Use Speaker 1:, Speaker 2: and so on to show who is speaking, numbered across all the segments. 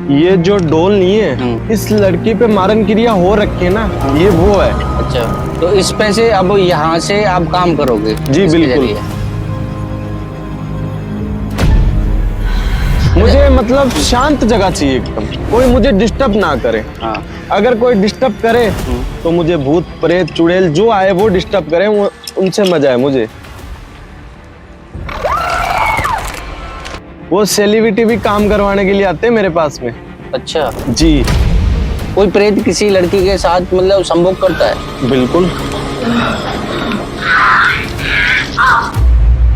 Speaker 1: ये जो डोल नहीं है, इस लड़की पे मारन क्रिया हो रखी है ना, ये वो है।
Speaker 2: अच्छा, तो इस पे से अब यहाँ से आप काम करोगे?
Speaker 1: जी
Speaker 2: इसके
Speaker 1: बिल्कुल।
Speaker 2: जरिए?
Speaker 1: मुझे मतलब शांत जगह चाहिए एकदम, कोई मुझे डिस्टर्ब ना करे।
Speaker 2: हाँ।
Speaker 1: अगर कोई डिस्टर्ब करे तो मुझे भूत प्रेत चुड़ैल जो आए वो डिस्टर्ब करे, वो उनसे मजा है मुझे। वो सेलिब्रिटी भी काम करवाने के लिए आते हैं मेरे पास में।
Speaker 2: अच्छा,
Speaker 1: जी
Speaker 2: कोई प्रेत किसी लड़की के साथ मतलब संभोग करता है?
Speaker 1: बिल्कुल।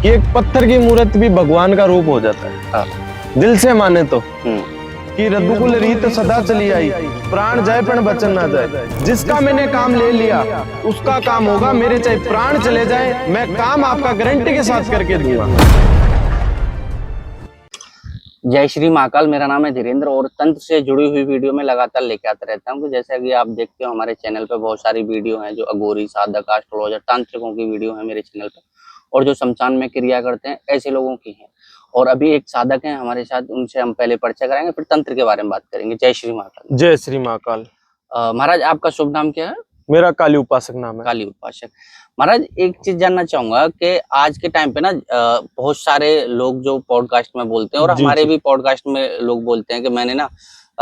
Speaker 1: कि एक पत्थर की मूर्त भी भगवान का रूप हो जाता है।
Speaker 2: हाँ।
Speaker 1: दिल से माने तो कि रघुकुल रीत सदा चली आई, प्राण जाए पण बचन ना जाए। जिसका मैंने काम ले लिया उसका काम होगा, मेरे चाहे प्राण चले जाए, मैं काम आपका गारंटी के साथ करके दूंगा।
Speaker 2: जय श्री महाकाल। मेरा नाम है धीरेन्द्र और तंत्र से जुड़ी हुई वीडियो में लगातार लेके आता रहता हूँ। जैसे कि आप देखते हो हमारे चैनल पे बहुत सारी वीडियो हैं जो अघोरी, साधक, एस्ट्रोलॉजर, तांत्रिकों की वीडियो है मेरे चैनल पे, और जो शमशान में क्रिया करते हैं ऐसे लोगों की हैं। और अभी एक साधक हैं हमारे साथ, उनसे हम पहले परिचय कराएंगे, फिर तंत्र के बारे में बात करेंगे। जय श्री महाकाल।
Speaker 1: जय श्री महाकाल।
Speaker 2: महाराज, आपका शुभ नाम क्या है?
Speaker 1: मेरा काली उपासक नाम है।
Speaker 2: काली उपासक। महाराज, एक चीज जानना चाहूंगा कि आज के टाइम पे ना बहुत सारे लोग जो पॉडकास्ट में बोलते हैं, और
Speaker 1: जी,
Speaker 2: हमारे
Speaker 1: जी।
Speaker 2: भी पॉडकास्ट में लोग बोलते हैं कि मैंने ना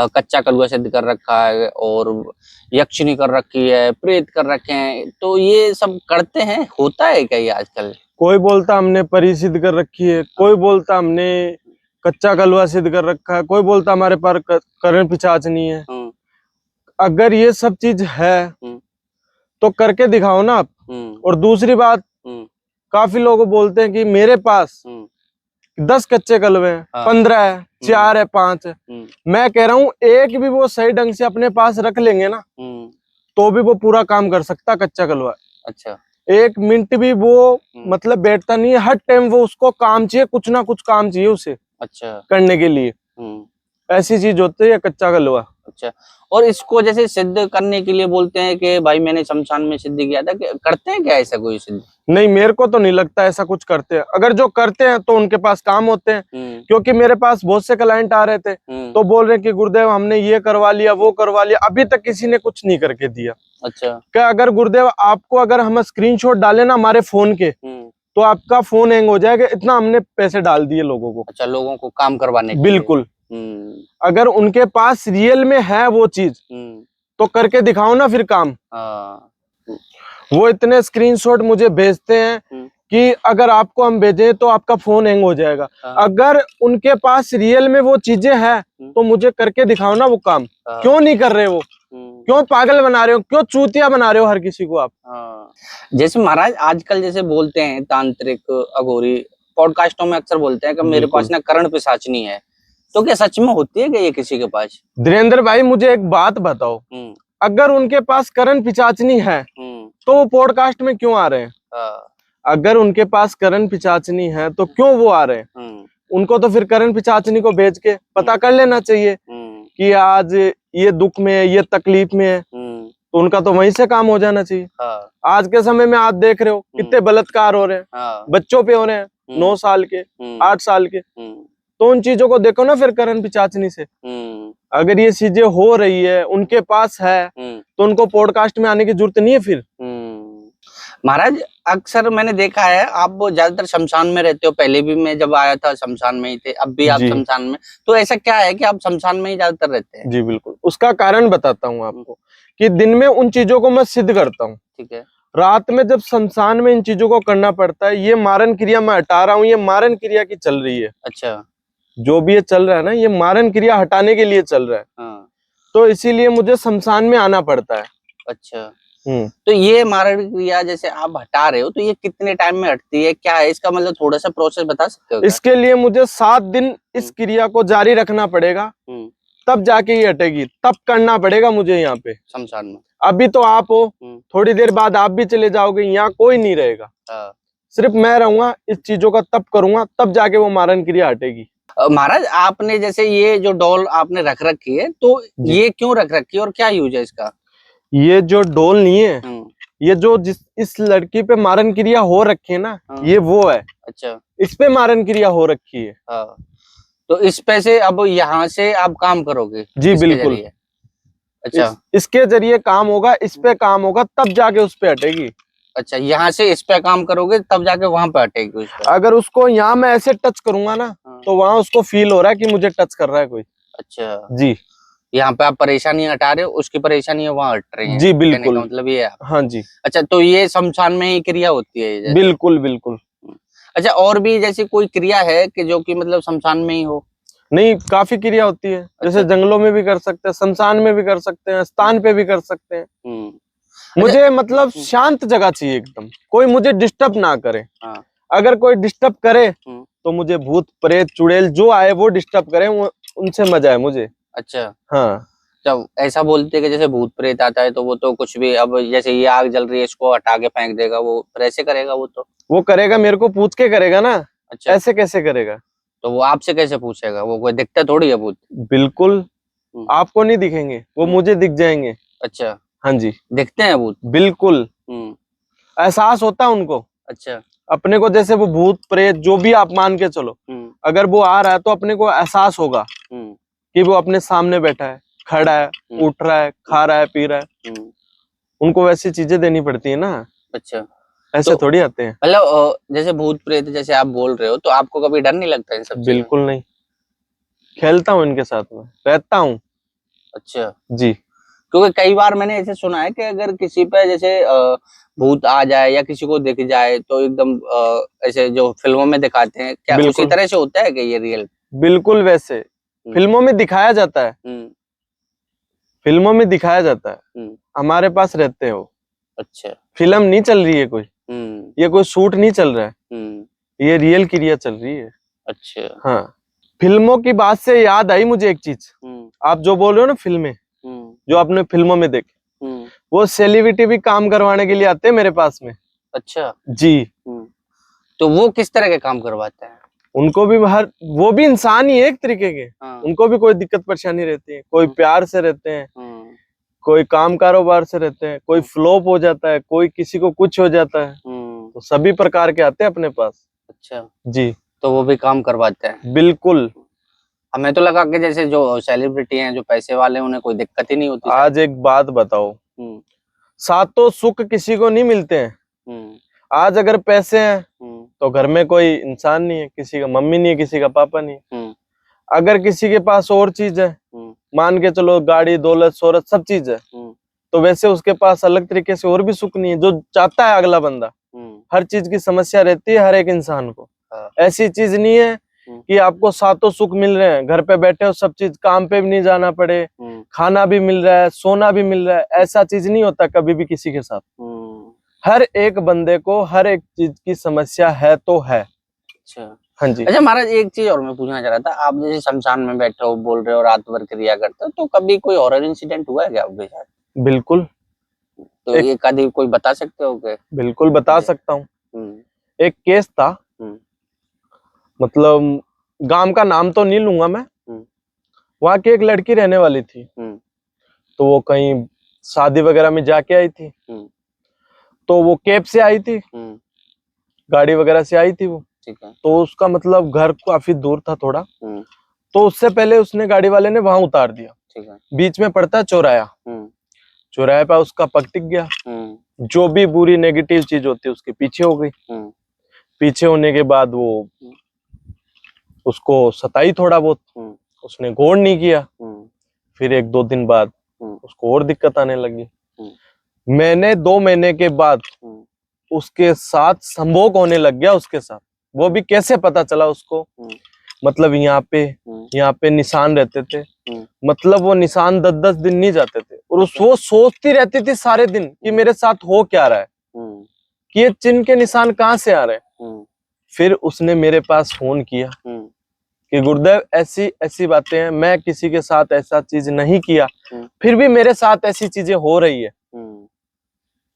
Speaker 2: कच्चा कलुआ सिद्ध कर रखा है और यक्षिणी कर रखी है, प्रेत कर रखे हैं, तो ये सब करते हैं, होता है क्या ये आजकल?
Speaker 1: कोई बोलता हमने परी सिद्ध कर रखी है, कोई बोलता हमने कच्चा कलवा सिद्ध कर रखा है, कोई बोलता हमारे पास करण पिशाच नहीं है। अगर ये सब चीज है तो करके दिखाओ ना आप। और दूसरी बात, काफी लोग बोलते हैं कि मेरे पास 10 कच्चे कलवे हैं, 15 है, 4 है, 5 है। मैं कह रहा हूँ एक भी वो सही ढंग से अपने पास रख लेंगे ना तो भी वो पूरा काम कर सकता कच्चा कलवा।
Speaker 2: अच्छा।
Speaker 1: एक मिनट भी वो मतलब बैठता नहीं है, हर टाइम वो उसको काम चाहिए, कुछ ना कुछ काम चाहिए उसे। अच्छा। करने के लिए ऐसी चीज होती है कच्चा कलवा।
Speaker 2: अच्छा, और इसको जैसे सिद्ध करने के लिए बोलते हैं कि भाई मैंने शमशान में सिद्ध किया था, करते हैं क्या ऐसा कोई सिद्ध?
Speaker 1: नहीं, मेरे को तो नहीं लगता ऐसा कुछ करते हैं। अगर जो करते हैं तो उनके पास काम होते हैं। क्योंकि मेरे पास बहुत से क्लाइंट आ रहे थे तो बोल रहे कि गुरुदेव हमने ये करवा लिया, वो करवा लिया, अभी तक किसी ने कुछ नहीं करके दिया। अच्छा। क्या अगर गुरुदेव आपको अगर हम स्क्रीनशॉट डाले ना हमारे फोन के तो आपका फोन हैंग हो जाएगा, इतना हमने पैसे डाल दिए लोगों को।
Speaker 2: अच्छा, लोगों को काम करवाने के
Speaker 1: बिल्कुल। अगर उनके पास रियल में है वो चीज तो करके दिखाओ ना फिर काम। वो इतने स्क्रीनशॉट मुझे भेजते हैं कि अगर आपको हम भेजें तो आपका फोन हैंग हो जाएगा। अगर उनके पास रियल में वो चीजें हैं तो मुझे करके दिखाओ ना वो काम। क्यों नहीं कर रहे वो? क्यों पागल बना रहे हो? क्यों चूतिया बना रहे हो हर किसी को आप?
Speaker 2: जैसे महाराज आजकल जैसे बोलते हैं तांत्रिक, अघोरी, पॉडकास्टों में अक्सर बोलते हैं कि मेरे पास ना करण पिशाचनी है, तो क्या सच में होती है क्या ये किसी के पास?
Speaker 1: धीरेन्द्र भाई मुझे एक बात बताओ, अगर उनके पास करण पिशाचनी है तो वो पॉडकास्ट में क्यों आ रहे हैं? अगर उनके पास करण पिशाचनी है तो क्यों वो आ रहे हैं? उनको तो फिर करण पिशाचनी को भेज के पता कर लेना चाहिए कि आज ये दुख में है, ये तकलीफ में है, तो उनका तो वहीं से काम हो जाना चाहिए। आज के समय में आप देख रहे हो कितने बलात्कार हो रहे हैं, बच्चों पे हो रहे हैं, 9 साल के, 8 साल के। तो उन चीजों को देखो ना फिर करण पिशाचनी से। अगर ये चीजें हो रही है, उनके पास है, तो उनको पॉडकास्ट में आने की जरूरत नहीं है फिर।
Speaker 2: महाराज अक्सर मैंने देखा है आप वो ज्यादातर शमशान में रहते हो, पहले भी मैं जब आया था शमशान में ही थे, अब भी आप शमशान में, तो ऐसा क्या है कि आप शमशान में ही ज्यादातर रहते हैं?
Speaker 1: जी बिल्कुल, उसका कारण बताता हूँ आपको कि दिन में उन चीजों को मैं सिद्ध करता हूँ, ठीक है। रात में जब शमशान में इन चीजों को करना पड़ता है, ये मारन क्रिया मैं हटा रहा हूँ, ये मारन क्रिया की चल रही है। अच्छा। जो भी ये चल रहा है ना, ये मारन क्रिया हटाने के लिए चल रहा है। तो इसीलिए मुझे शमशान में आना पड़ता है। अच्छा।
Speaker 2: तो ये मारण क्रिया जैसे आप हटा रहे हो तो ये कितने टाइम में हटती है, क्या है इसका मतलब थोड़ा सा प्रोसेस बता सकते हो?
Speaker 1: इसके लिए मुझे 7 दिन इस क्रिया को जारी रखना पड़ेगा, तब जाके ये हटेगी। तब करना पड़ेगा मुझे यहाँ पे
Speaker 2: शमशान में।
Speaker 1: अभी तो आप हो, थोड़ी देर बाद आप भी चले जाओगे, यहाँ कोई नहीं रहेगा, सिर्फ मैं रहूंगा। इस चीजों का तब करूंगा, तब जाके वो मारण क्रिया हटेगी।
Speaker 2: महाराज आपने जैसे ये जो डॉल आपने रख रखी है, तो ये क्यों रख रखी है और क्या यूज है इसका?
Speaker 1: ये जो डोल नहीं है, ये जो इस लड़की पे मारन क्रिया हो रखी है ना, ये वो है। अच्छा। इस पे मारन क्रिया हो रखी है।
Speaker 2: तो इस पैसे अब यहाँ से आप काम करोगे?
Speaker 1: जी बिल्कुल।
Speaker 2: अच्छा,
Speaker 1: इसके जरिए काम होगा, इस पे काम होगा, तब जाके उस पे हटेगी।
Speaker 2: अच्छा, यहाँ से इस पे काम करोगे तब जाके वहां पे हटेगी उस पे।
Speaker 1: अगर उसको यहाँ मैं ऐसे टच करूंगा ना, तो वहाँ उसको फील हो रहा है कि मुझे टच कर रहा है कोई।
Speaker 2: अच्छा
Speaker 1: जी,
Speaker 2: यहाँ पे आप परेशानी हटा रहे हो, उसकी परेशानी वहां हट रही है।
Speaker 1: जी
Speaker 2: कहने का
Speaker 1: बिल्कुल।
Speaker 2: मतलब ये है।
Speaker 1: हाँ जी,
Speaker 2: अच्छा, तो ये शमशान में ही क्रिया होती है जैसे?
Speaker 1: बिल्कुल बिल्कुल।
Speaker 2: अच्छा, और भी जैसी कोई क्रिया है कि जो कि मतलब शमशान में ही हो?
Speaker 1: नहीं, काफी क्रिया होती है। जैसे जंगलों में भी कर सकते हैं, शमशान में भी कर सकते हैं, स्थान पे भी कर सकते हैं। मुझे मतलब शांत जगह चाहिए एकदम, कोई मुझे डिस्टर्ब ना करे।
Speaker 2: हाँ।
Speaker 1: अगर कोई डिस्टर्ब करे तो मुझे भूत प्रेत चुड़ैल जो आए वो डिस्टर्ब करे, उनसे मजा है मुझे।
Speaker 2: अच्छा,
Speaker 1: हाँ।
Speaker 2: जब ऐसा बोलते हैं कि जैसे भूत प्रेत आता है तो वो तो कुछ भी, अब जैसे ये आग जल रही है इसको हटा के फेंक देगा, वो फिर ऐसे करेगा वो तो?
Speaker 1: वो करेगा, मेरे को पूछ के करेगा ना।
Speaker 2: अच्छा,
Speaker 1: ऐसे कैसे करेगा?
Speaker 2: तो वो आपसे कैसे पूछेगा? वो कोई दिखता थोड़ी है भूत।
Speaker 1: बिल्कुल, आपको नहीं दिखेंगे, वो मुझे दिख जाएंगे।
Speaker 2: अच्छा,
Speaker 1: हाँ जी,
Speaker 2: दिखते हैं भूत?
Speaker 1: बिल्कुल। एहसास होता है उनको।
Speaker 2: अच्छा।
Speaker 1: अपने को जैसे वो भूत प्रेत जो भी आप मान के चलो, अगर वो आ रहा है तो अपने को एहसास होगा कि वो अपने सामने बैठा है, खड़ा है, उठ रहा है, खा रहा है, पी रहा है। उनको वैसी चीजें देनी पड़ती है ना।
Speaker 2: अच्छा,
Speaker 1: ऐसे
Speaker 2: तो
Speaker 1: थोड़ी आते हैं।
Speaker 2: मतलब जैसे भूत प्रेत जैसे आप बोल रहे हो, तो आपको कभी डर नहीं लगता इन सब चीजों?
Speaker 1: बिल्कुल नहीं, खेलता हूँ इनके साथ में, रहता हूँ।
Speaker 2: अच्छा
Speaker 1: जी।
Speaker 2: क्योंकि कई बार मैंने ऐसे सुना है कि अगर किसी पे जैसे भूत आ जाए या किसी को दिख जाए तो एकदम ऐसे जो फिल्मों में दिखाते हैं, क्या उसी
Speaker 1: बिल्कुल
Speaker 2: तरह से होता है कि ये रियल?
Speaker 1: बिल्कुल वैसे फिल्मों में दिखाया जाता है। फिल्मों में दिखाया जाता है, हमारे पास रहते हैं वो।
Speaker 2: अच्छा।
Speaker 1: फिल्म नहीं चल रही है कोई, ये कोई शूट नहीं चल रहा है, ये रियल क्रिया चल रही है।
Speaker 2: अच्छा।
Speaker 1: हाँ। फिल्मों की बात से याद आई मुझे एक चीज। आप जो बोल रहे हो ना फिल्में, जो आपने फिल्मों में देखे, वो सेलिब्रिटी भी काम करवाने के लिए आते हैं मेरे पास में।
Speaker 2: अच्छा
Speaker 1: जी।
Speaker 2: तो वो किस तरह के काम करवाते हैं?
Speaker 1: उनको भी वो भी इंसान ही है एक तरीके के। उनको भी कोई दिक्कत परेशानी रहती है, कोई प्यार से रहते हैं, कोई काम कारोबार से रहते हैं, कोई फ्लॉप हो जाता है, कोई किसी को कुछ हो जाता है, तो सभी प्रकार के आते हैं अपने पास।
Speaker 2: अच्छा
Speaker 1: जी,
Speaker 2: तो वो भी काम करवाते हैं?
Speaker 1: बिल्कुल।
Speaker 2: हमें तो लगा कि जैसे जो सेलिब्रिटी हैं, जो पैसे वाले, उन्हें कोई दिक्कत ही नहीं होती।
Speaker 1: आज एक बात बताओ, सातों सुख किसी को नहीं मिलते हैं। आज अगर पैसे हैं तो घर में कोई इंसान नहीं है, किसी का मम्मी नहीं है, किसी का पापा नहीं है। अगर किसी के पास और चीज है, मान के चलो गाड़ी दौलत शोहरत सब चीज है, तो वैसे उसके पास अलग तरीके से और भी सुख नहीं है जो चाहता है अगला बंदा। हर चीज की समस्या रहती है हर एक इंसान को। ऐसी चीज नहीं है कि आपको सातों सुख मिल रहे हैं, घर पे बैठे हो सब चीज, काम पे भी नहीं जाना पड़े, खाना भी मिल रहा है, सोना भी मिल रहा है, ऐसा चीज नहीं होता कभी भी किसी के साथ। हर एक बंदे को हर एक चीज की समस्या है तो है।
Speaker 2: अच्छा।
Speaker 1: हाँ जी।
Speaker 2: अच्छा महाराज, एक चीज और मैं पूछना चाह रहा था, आप जैसे शमशान में बैठे हो, बोल रहे हो रात भर क्रिया करते हो, तो कभी कोई हॉरर इंसिडेंट हुआ है क्या आपके साथ?
Speaker 1: बिल्कुल।
Speaker 2: तो ये कभी कोई बता सकते हो क्या?
Speaker 1: बिल्कुल बता सकता हूँ। एक केस था, मतलब गांव का नाम तो नहीं लूंगा मैं। वहां की एक लड़की रहने वाली थी, तो वो कहीं शादी वगैरह में जाके आई थी। तो वो कैब से आई थी, गाड़ी वगैरह से आई थी वो।
Speaker 2: ठीक है।
Speaker 1: तो उसका मतलब घर काफी दूर था थोड़ा, तो उससे पहले उसने गाड़ी वाले ने वहां उतार दिया।
Speaker 2: ठीक है।
Speaker 1: बीच में पड़ता चौराया, चौराहे पर उसका पग टिक गया। जो भी बुरी नेगेटिव चीज होती है उसके पीछे हो गई। पीछे होने के बाद वो उसको सताई थोड़ा बहुत, उसने गौर नहीं किया। फिर एक दो दिन बाद उसको और दिक्कत आने लगी। मैंने 2 महीने के बाद उसके साथ संभोग होने लग गया उसके साथ। वो भी कैसे पता चला उसको, मतलब यहाँ पे निशान रहते थे। मतलब वो निशान 10-10 दिन नहीं जाते थे, और वो सोचती रहती थी सारे दिन कि मेरे साथ हो क्या रहा है, कि ये चिन्ह के निशान कहाँ से आ रहे हैं। फिर उसने मेरे पास फोन किया कि गुरुदेव ऐसी ऐसी बातें हैं, मैं किसी के साथ ऐसा चीज नहीं किया, फिर भी मेरे साथ ऐसी चीजें हो रही है।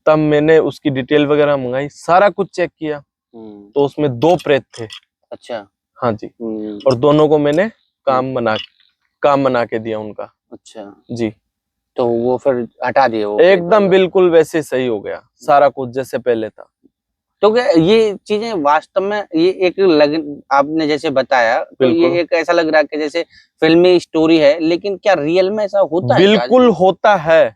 Speaker 1: तब मैंने उसकी डिटेल वगैरह मंगाई, सारा कुछ चेक किया, तो उसमें 2 प्रेत थे।
Speaker 2: अच्छा।
Speaker 1: हाँ जी। और दोनों को मैंने काम बना के दिया उनका।
Speaker 2: अच्छा
Speaker 1: जी।
Speaker 2: तो वो फिर हटा दिए वो?
Speaker 1: एकदम बिल्कुल वैसे सही हो गया, सारा कुछ जैसे पहले था।
Speaker 2: तो क्या ये चीजें वास्तव में ये एक आपने जैसे बताया तो ये एक ऐसा लग रहा है कि जैसे फिल्मी स्टोरी है, लेकिन क्या रियल में ऐसा होता है?
Speaker 1: बिल्कुल होता है।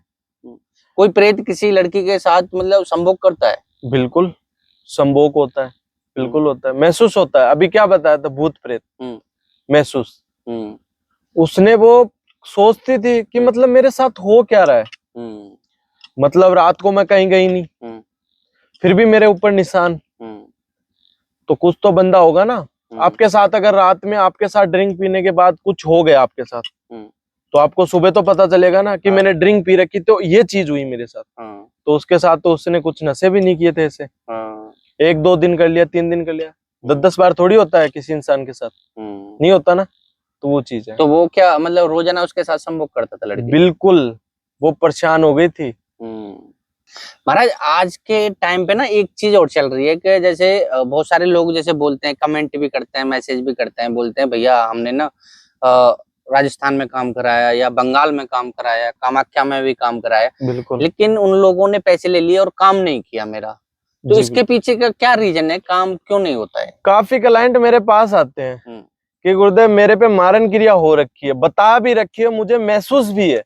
Speaker 2: कोई प्रेत किसी लड़की के साथ मतलब संभोग करता है?
Speaker 1: बिल्कुल संभोग होता है, बिल्कुल होता है, महसूस होता है। अभी क्या बताया था, भूत प्रेत महसूस। उसने वो सोचती थी कि मतलब मेरे साथ हो क्या रहा है, मतलब रात को मैं कहीं गई नहीं, फिर भी मेरे ऊपर निशान, तो कुछ तो बंदा होगा ना। आपके साथ अगर रात में आपके साथ ड्रिंक पीने के बाद कुछ हो गया आपके साथ, तो आपको सुबह तो पता चलेगा ना कि मैंने ड्रिंक पी रखी तो ये चीज हुई मेरे साथ। तो उसके साथ तो उसने कुछ नशे भी नहीं किए थे ऐसे। 1-2 दिन कर लिया, 3 दिन कर लिया, 10-10 बार थोड़ी होता है किसी इंसान के साथ, नहीं होता ना। तो वो चीज है।
Speaker 2: तो वो क्या मतलब रोजाना उसके साथ संभोग करता था लड़की?
Speaker 1: बिल्कुल, वो परेशान हो गई थी।
Speaker 2: महाराज आज के टाइम पे ना एक चीज और चल रही है कि जैसे बहुत सारे लोग जैसे बोलते हैं, कमेंट भी करते हैं, मैसेज भी करते हैं, बोलते हैं भैया हमने ना राजस्थान में काम कराया या बंगाल में काम कराया, कामाख्या में भी काम कराया,
Speaker 1: बिल्कुल,
Speaker 2: लेकिन उन लोगों ने पैसे ले लिए और काम नहीं किया मेरा। तो इसके पीछे का क्या रीजन है, काम क्यों नहीं होता है?
Speaker 1: काफी क्लाइंट मेरे पास आते हैं कि गुरुदेव मेरे पे मारन क्रिया हो रखी है, बता भी रखी है, मुझे महसूस भी है।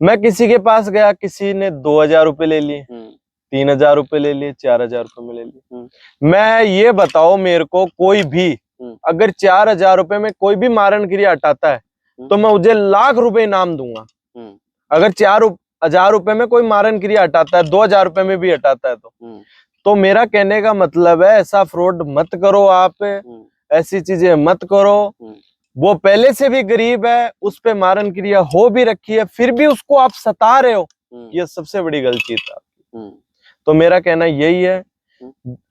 Speaker 1: मैं किसी के पास गया, किसी ने 2000 रुपए ले लिए, 3000 रुपए ले लिए, 4000 रुपए में ले लिए। मैं ये बताओ मेरे को, कोई भी अगर 4000 रुपए में कोई भी मारन क्रिया हटाता है तो मैं मुझे लाख रुपए इनाम दूंगा। अगर 4000 रुपए में कोई मारन क्रिया हटाता है, 2000 रुपए में भी हटाता है तो मेरा कहने का मतलब है ऐसा फ्रॉड मत करो, आप ऐसी चीजें मत करो। वो पहले से भी गरीब है, उस पे मारन क्रिया हो भी रखी है, फिर भी उसको आप सता रहे हो, ये सबसे बड़ी गलती है आपकी। तो मेरा कहना यही है,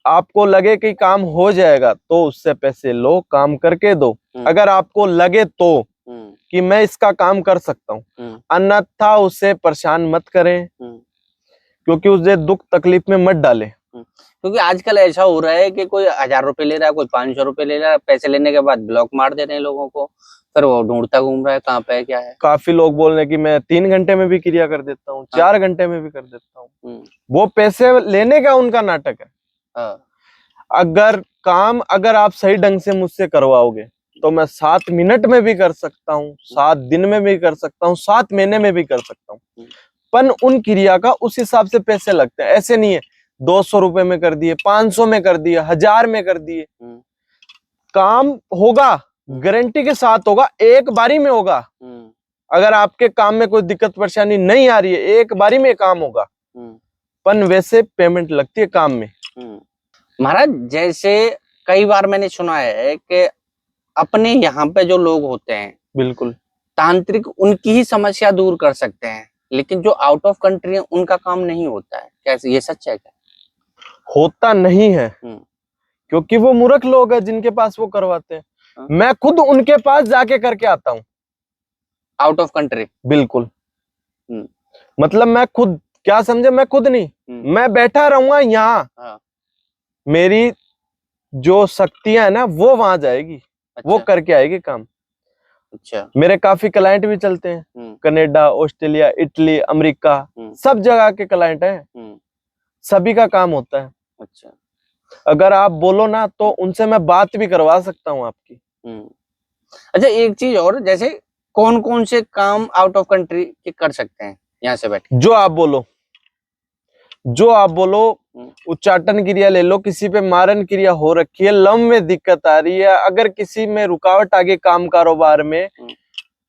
Speaker 1: आपको लगे कि काम हो जाएगा तो उससे पैसे लो, काम करके दो। अगर आपको लगे तो कि मैं इसका काम कर सकता हूँ, अन्यथा उसे परेशान मत करें, क्योंकि उसे दुख तकलीफ में मत डालें।
Speaker 2: क्योंकि आजकल ऐसा हो रहा है कि कोई 1000 रुपए ले रहा है, कोई 500 रुपए ले रहा है, पैसे लेने के बाद ब्लॉक मार दे रहे हैं लोगों को, फिर वो ढूंढता घूम रहा है कहाँ पे है क्या है।
Speaker 1: काफी लोग बोल रहे हैं कि मैं 3 घंटे में भी क्रिया कर देता हूँ, 4 घंटे में भी कर देता हूँ। वो पैसे लेने का उनका नाटक है। अगर आप सही ढंग से मुझसे करवाओगे तो मैं 7 मिनट में भी कर सकता हूँ, 7 दिन में भी कर सकता हूँ, 7 महीने में भी कर सकता हूँ। पर उन क्रिया का उस हिसाब से पैसे लगते हैं, ऐसे नहीं है 200 रुपए में कर दिए, 500 में कर दिए, 1000 में कर दिए। काम होगा, गारंटी के साथ होगा, एक बारी में होगा। अगर आपके काम में कोई दिक्कत परेशानी नहीं आ रही है, एक बारी में काम होगा, पर वैसे पेमेंट लगती है काम में।
Speaker 2: महाराज जैसे कई बार मैंने सुना है कि अपने यहाँ पे जो लोग होते हैं,
Speaker 1: बिल्कुल
Speaker 2: तांत्रिक उनकी ही समस्या दूर कर सकते हैं, लेकिन जो आउट ऑफ कंट्री है उनका काम नहीं होता है, कैसे, ये सच है क्या?
Speaker 1: होता नहीं है, क्योंकि वो मूर्ख लोग हैं जिनके पास वो करवाते हैं। मैं खुद उनके पास जाके करके आता हूँ,
Speaker 2: आउट ऑफ कंट्री।
Speaker 1: बिल्कुल, मतलब मैं खुद, क्या समझे, मैं खुद नहीं, मैं बैठा रहूंगा यहाँ, मेरी जो शक्तियां है ना वो वहां जाएगी। अच्छा। वो करके आएगी काम। अच्छा। मेरे काफी क्लाइंट भी चलते हैं, कनाडा, ऑस्ट्रेलिया, इटली, अमेरिका, सब जगह के क्लाइंट हैं, सभी का काम होता है। अच्छा। अगर आप बोलो ना तो उनसे मैं बात भी करवा सकता हूँ आपकी।
Speaker 2: अच्छा, एक चीज और, जैसे कौन कौन से काम आउट ऑफ कंट्री के कर सकते हैं यहाँ से बैठे? जो आप बोलो, उच्चाटन क्रिया ले लो, किसी पे मारन क्रिया हो रखी है, लम में दिक्कत आ रही है, अगर किसी में रुकावट आ गई काम कारोबार में,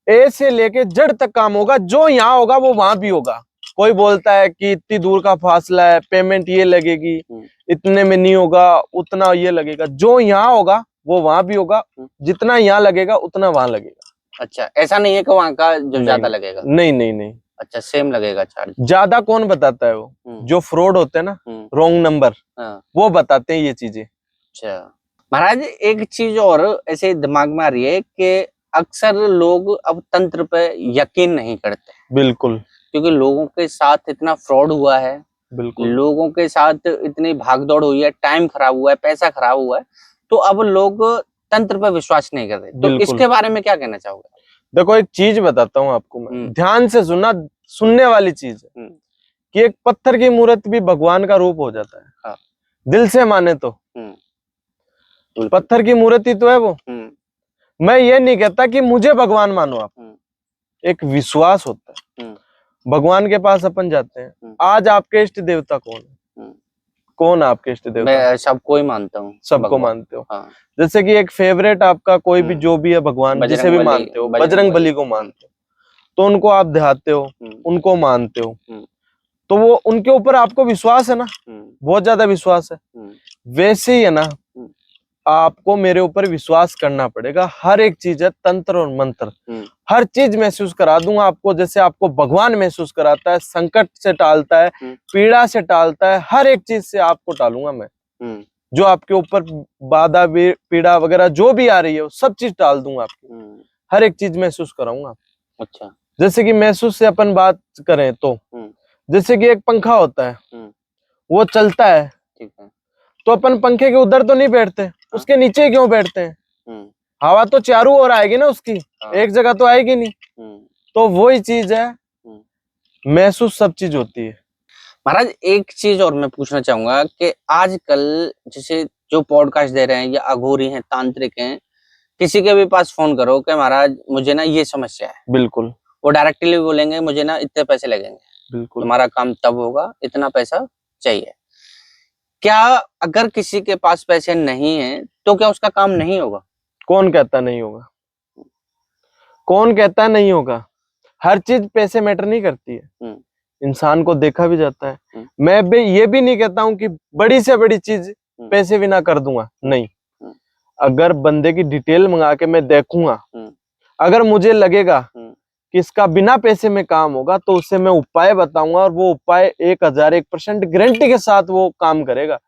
Speaker 2: ए से लेके जड़ तक काम होगा। जो यहाँ होगा वो वहां भी होगा। कोई बोलता है कि इतनी दूर का फासला है, पेमेंट ये लगेगी, इतने में नहीं होगा, उतना ये लगेगा, जो यहाँ होगा वो वहां भी होगा, जितना यहाँ लगेगा उतना वहां लगेगा। अच्छा, ऐसा नहीं है कि वहां का जो ज्यादा लगेगा? नहीं। अच्छा, सेम लगेगा चार्ज? ज्यादा कौन बताता है, वो जो फ्रॉड होते हैं ना, रॉन्ग नंबर, वो बताते हैं ये चीजें। अच्छा महाराज, एक चीज और ऐसे दिमाग में आ रही है कि अक्सर लोग अब तंत्र पे यकीन नहीं करते। बिल्कुल, क्योंकि लोगों के साथ इतना फ्रॉड हुआ है, बिल्कुल, लोगों के साथ इतनी भागदौड़ हुई है, टाइम खराब हुआ है, पैसा खराब हुआ है, तो अब लोग तंत्र पे विश्वास नहीं कर रहे। तो इसके बारे में क्या कहना चाहोगे? देखो, एक चीज बताता हूँ आपको मैं, ध्यान से सुनना, सुनने वाली चीज है कि एक पत्थर की मूर्त भी भगवान का रूप हो जाता है। हाँ।
Speaker 1: दिल से माने तो।
Speaker 2: बिल्कुल।
Speaker 1: पत्थर की मूर्ति तो है वो। मैं ये नहीं कहता कि मुझे भगवान मानो आप, एक विश्वास होता है। भगवान के पास अपन जाते हैं। आज आपके इष्ट देवता कौन है? कौन है आपके इष्ट देवता?
Speaker 2: मैं सबको ही मानता हूँ।
Speaker 1: सबको मानते हो?
Speaker 2: हाँ।
Speaker 1: जैसे कि एक फेवरेट आपका कोई भी जो भी है भगवान, जिसे भी मानते हो, बजरंग बली को मानते हो, तो उनको आप ध्याते हो, उनको मानते हो, तो वो उनके ऊपर आपको विश्वास है ना, बहुत ज्यादा विश्वास है। वैसे ही है ना, आपको मेरे ऊपर विश्वास करना पड़ेगा। हर एक चीज है, तंत्र और मंत्र, हर चीज महसूस करा दूंगा आपको, जैसे आपको भगवान महसूस कराता है, संकट से टालता है, पीड़ा से टालता है, हर एक चीज से आपको टालूंगा मैं। जो आपके ऊपर बाधा पीड़ा वगैरह जो भी आ रही है, वो सब चीज टाल दूंगा आपकी, हर एक चीज महसूस कराऊंगा।
Speaker 2: अच्छा। जैसे
Speaker 1: कि महसूस से अपन बात करें तो जैसे कि एक पंखा होता है, वो चलता है,
Speaker 2: ठीक है,
Speaker 1: तो अपन पंखे के उधर तो नहीं बैठते, उसके नीचे क्यों बैठते हैं? हवा तो चारों ओर आएगी ना उसकी, एक जगह तो आएगी नहीं। तो वही चीज है, महसूस सब चीज होती है।
Speaker 2: महाराज एक चीज और मैं पूछना चाहूंगा कि आजकल जैसे जो पॉडकास्ट दे रहे हैं या अघोरी हैं, तांत्रिक हैं, किसी के भी पास फोन करो कि महाराज मुझे ना ये समस्या है,
Speaker 1: बिल्कुल
Speaker 2: वो डायरेक्टली बोलेंगे मुझे ना इतने पैसे लगेंगे,
Speaker 1: बिल्कुल
Speaker 2: तुम्हारा काम तब होगा, इतना पैसा चाहिए। क्या अगर किसी के पास पैसे नहीं है तो क्या उसका काम नहीं होगा?
Speaker 1: कौन कहता नहीं होगा? कौन कहता नहीं होगा? हर चीज पैसे मैटर नहीं करती है, इंसान को देखा भी जाता है। मैं भी ये भी नहीं कहता हूं कि बड़ी से बड़ी चीज पैसे बिना कर दूंगा, नहीं। अगर बंदे की डिटेल मंगा के मैं देखूंगा, अगर मुझे लगेगा कि इसका बिना पैसे में काम होगा, तो उससे मैं उपाय बताऊंगा, और वो उपाय 1001% गारंटी के साथ वो काम करेगा।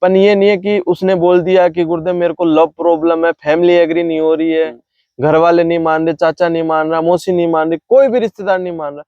Speaker 1: पर ये नहीं है कि उसने बोल दिया कि गुरुदेव मेरे को लव प्रॉब्लम है, फैमिली एग्री नहीं हो रही है, घर वाले नहीं मान रहे, चाचा नहीं मान रहा, मौसी नहीं मान रही, कोई भी रिश्तेदार नहीं मान रहा,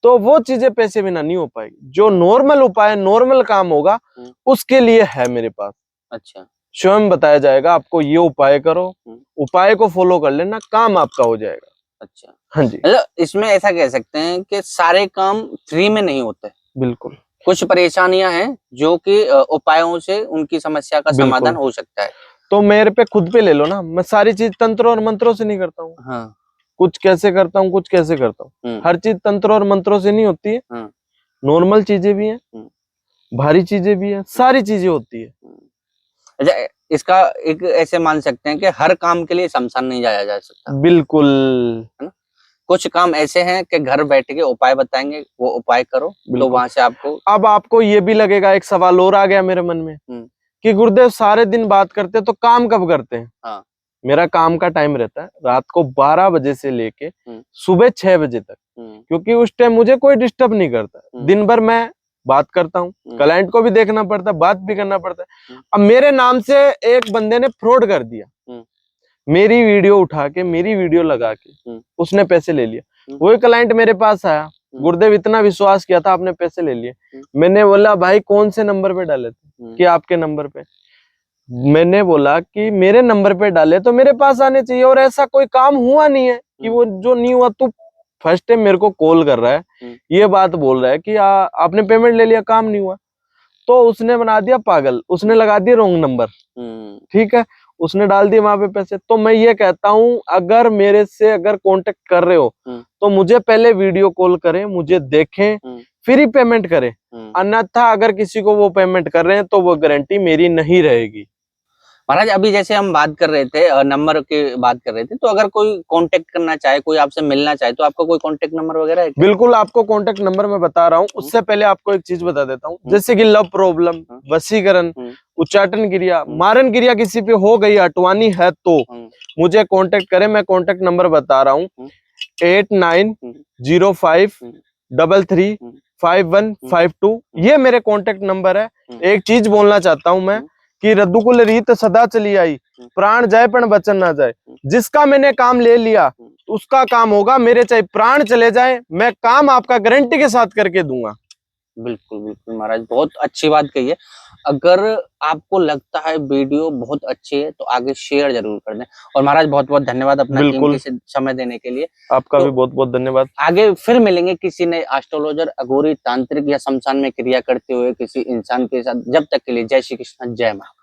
Speaker 1: तो वो चीजें पैसे बिना नहीं हो पाएगी। जो नॉर्मल उपाय, नॉर्मल काम होगा, उसके लिए है मेरे पास।
Speaker 2: अच्छा,
Speaker 1: स्वयं बताया जाएगा आपको, ये उपाय करो, उपाय को फॉलो कर लेना, काम आपका हो जाएगा।
Speaker 2: अच्छा,
Speaker 1: हाँ जी।
Speaker 2: मतलब इसमें ऐसा कह सकते हैं कि सारे काम फ्री में नहीं होते।
Speaker 1: बिल्कुल,
Speaker 2: कुछ परेशानियां हैं जो कि उपायों से उनकी समस्या का समाधान हो सकता है।
Speaker 1: तो मेरे पे खुद पे ले लो ना, मैं सारी चीज तंत्र और मंत्रों से नहीं करता हूँ।
Speaker 2: हाँ।
Speaker 1: कुछ कैसे करता हूँ, कुछ कैसे करता हूँ। हर चीज तंत्र और मंत्रों से नहीं होती है। नॉर्मल चीजें भी हैं, भारी चीजें भी हैं, सारी चीजें होती है।
Speaker 2: अच्छा, इसका एक ऐसे मान सकते हैं कि हर काम के लिए शमशान नहीं जाया जा सकता।
Speaker 1: बिल्कुल,
Speaker 2: है ना? कुछ काम ऐसे हैं कि घर बैठ के उपाय बताएंगे, वो उपाय करो, तो वहां से आपको। अब
Speaker 1: आपको ये भी लगेगा, एक सवाल और आ गया मेरे मन में कि गुरुदेव सारे दिन बात करते तो काम कब करते हैं?
Speaker 2: हाँ।
Speaker 1: मेरा काम का टाइम रहता है रात को 12 बजे से लेके सुबह 6 बजे तक, क्योंकि उस टाइम मुझे कोई डिस्टर्ब नहीं करता। दिन भर मैं बात करता हूँ, क्लाइंट को भी देखना पड़ता है, बात भी करना पड़ता है। अब मेरे नाम से एक बंदे ने फ्रॉड कर दिया, मेरी वीडियो उठा के, मेरी वीडियो लगा के उसने पैसे ले लिया। वही क्लाइंट मेरे पास आया, गुरुदेव इतना विश्वास किया था, आपने पैसे ले लिए। मैंने बोला भाई कौन से नंबर पे डाले थे? कि आपके नंबर पे। मैंने बोला कि मेरे नंबर पे डाले तो मेरे पास आने चाहिए, और ऐसा कोई काम हुआ नहीं है कि वो जो नहीं हुआ। तू फर्स्ट टाइम मेरे को कॉल कर रहा है, ये बात बोल रहा है कि आपने पेमेंट ले लिया, काम नहीं हुआ। तो उसने बना दिया पागल, उसने लगा दिया रॉन्ग नंबर। ठीक है, उसने डाल दिए वहां पे पैसे। तो मैं ये कहता हूँ, अगर मेरे से अगर कांटेक्ट कर रहे हो तो मुझे पहले वीडियो कॉल करें, मुझे देखें, फिर ही पेमेंट करें। अन्यथा अगर किसी को वो पेमेंट कर रहे हैं तो वो गारंटी मेरी नहीं रहेगी।
Speaker 2: महाराज अभी जैसे हम बात कर रहे थे, नंबर की बात कर रहे थे, तो अगर कोई कांटेक्ट करना चाहे, कोई आपसे मिलना चाहे, तो आपका कोई कांटेक्ट नंबर वगैरह है क्या? बिल्कुल, आपको कांटेक्ट नंबर मैं बता रहा हूँ। उससे पहले आपको एक चीज बता देता हूँ, जैसे कि लव प्रॉब्लम, वशीकरण, उच्चाटन क्रिया, मारन क्रिया किसी पे हो गई, हटवानी है, तो मुझे कांटेक्ट करें। मैं कांटेक्ट नंबर बता रहा हूँ, 8905335152। ये मेरे कांटेक्ट नंबर है। एक चीज बोलना चाहता हूँ मैं कि रद्दुकुल रीत सदा चली आई, प्राण जाए पण वचन ना जाए। जिसका मैंने काम ले लिया उसका काम होगा, मेरे चाहे प्राण चले जाए, मैं काम आपका गारंटी के साथ करके दूंगा। बिल्कुल बिल्कुल महाराज, बहुत अच्छी बात कही है। अगर आपको लगता है वीडियो बहुत अच्छी है तो आगे शेयर जरूर कर दें। और महाराज बहुत बहुत धन्यवाद अपना
Speaker 1: बिल्कुल।
Speaker 2: कीमती समय देने के लिए।
Speaker 1: आपका
Speaker 2: तो
Speaker 1: भी बहुत बहुत धन्यवाद।
Speaker 2: आगे फिर मिलेंगे किसी नए एस्ट्रोलॉजर, अघोरी, तांत्रिक या शमशान में क्रिया करते हुए किसी इंसान के साथ। जब तक के लिए जय श्री कृष्ण, जय महाकाल।